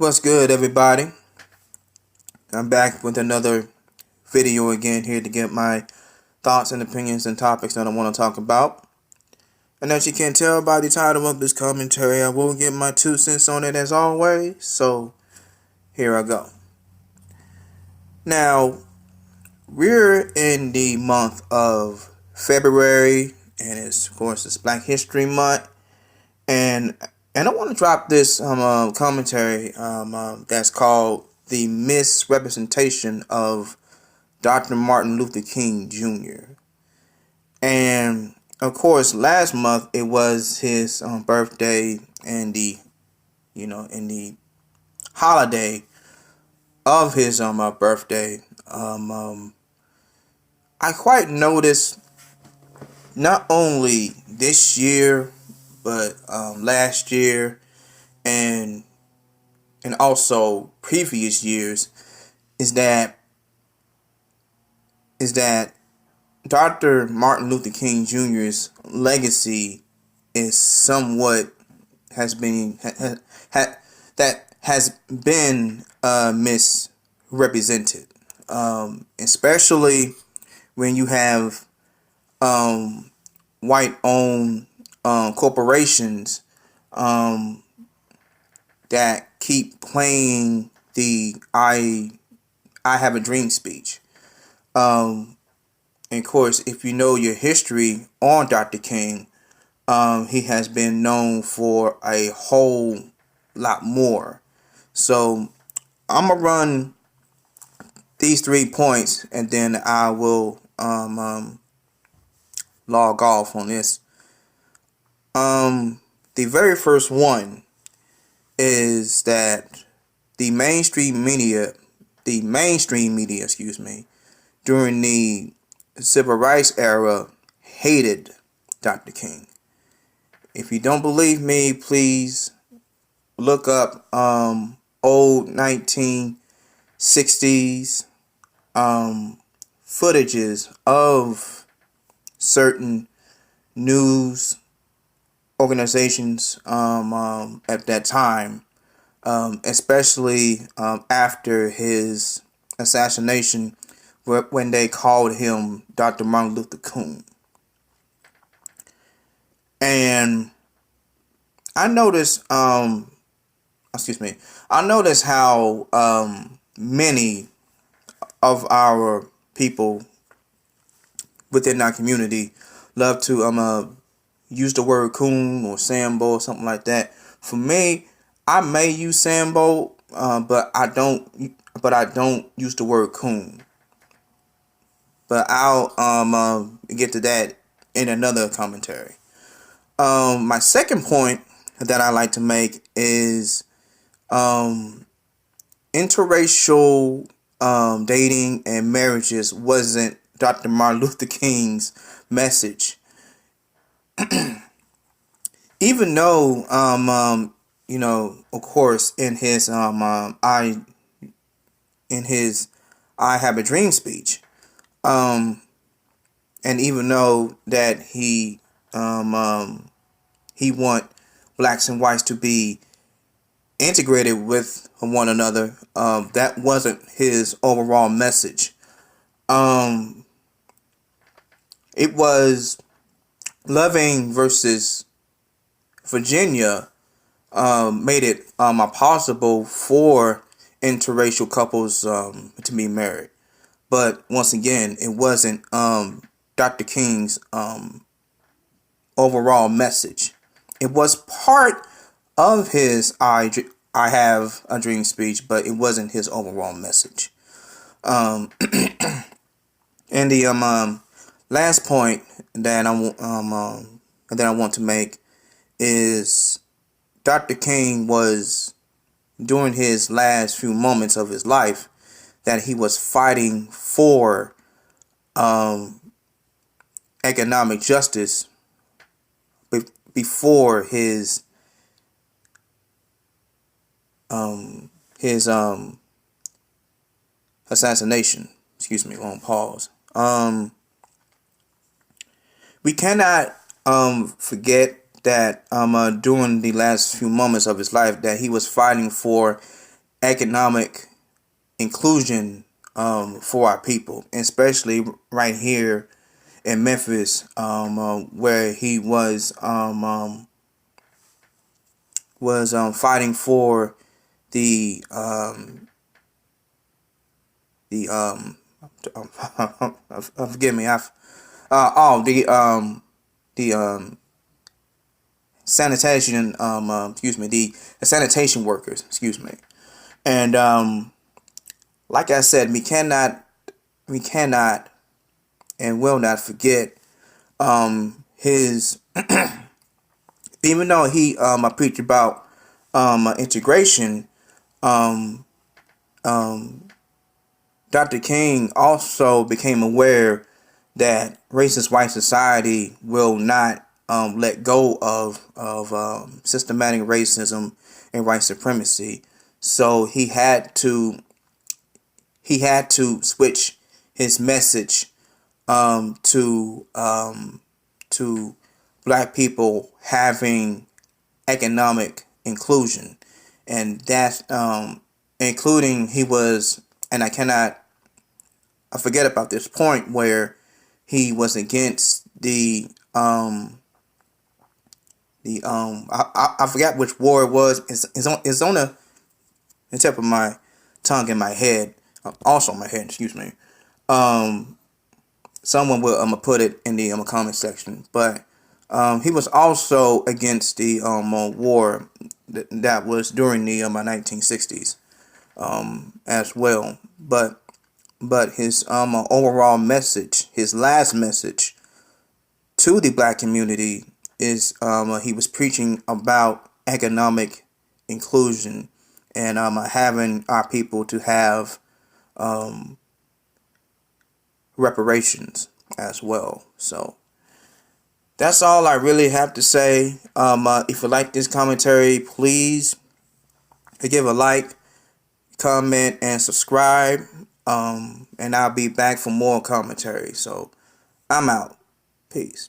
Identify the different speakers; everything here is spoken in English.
Speaker 1: What's good, everybody? I'm back with another video again here to get my thoughts and opinions and topics that I want to talk about. And as you can tell by the title of this commentary, I will get my 2 cents on it as always. So here I go. Now, we're in the month of February, and it's Black History Month, and I want to drop this commentary that's called "The Misrepresentation of Dr. Martin Luther King Jr." And of course, last month it was his birthday, and the holiday of his birthday. I quite noticed not only this year but last year and also previous years is that Dr. Martin Luther King Jr.'s legacy is somewhat has been misrepresented, especially when you have white-owned corporations that keep playing the "I have a dream" speech. And of course, if you know your history on Dr. King, he has been known for a whole lot more. So I'm gonna run these 3 points, and then I will log off on this. The very first one is that the mainstream media, during the civil rights era hated Dr. King. If you don't believe me, please look up old 1960s footages of certain news organizations at that time, especially after his assassination, when they called him Dr. Martin Luther King. And I noticed, I noticed how many of our people within our community love to use the word coon or Sambo or something like that. For me, I may use Sambo, but I don't use the word coon. But I'll get to that in another commentary. My second point that I like to make is interracial dating and marriages wasn't Dr. Martin Luther King's message. Even though of course, in his I have a dream speech, and even though that he want blacks and whites to be integrated with one another, that wasn't his overall message. It was Loving versus Virginia made it possible for interracial couples to be married. But once again, it wasn't Dr. King's overall message. It was part of his I have a dream speech, but it wasn't his overall message. And the last point that I want to make is Dr. King was, during his last few moments of his life, that he was fighting for economic justice before his assassination. Excuse me, long pause. We cannot forget that during the last few moments of his life that he was fighting for economic inclusion for our people, especially right here in Memphis, where he was fighting for the the forgive me, the sanitation excuse me, the sanitation workers, excuse me. And like I said, we cannot and will not forget his even though he I preached about integration. um um Dr. King also became aware that racist white society will not let go of systematic racism and white supremacy. So he had to switch his message to black people having economic inclusion, and that including he was, and I forget about this point where he was against I forgot which war it was. It's on the tip of my tongue in my head, also in my head. Excuse me. Um, Someone will put it in the comment section, but he was also against the war that was during the 1960s as well. But his overall message, his last message to the black community is he was preaching about economic inclusion and having our people to have reparations as well. So that's all I really have to say. If you like this commentary, please give a like, comment, and subscribe. And I'll be back for more commentary. So I'm out. Peace.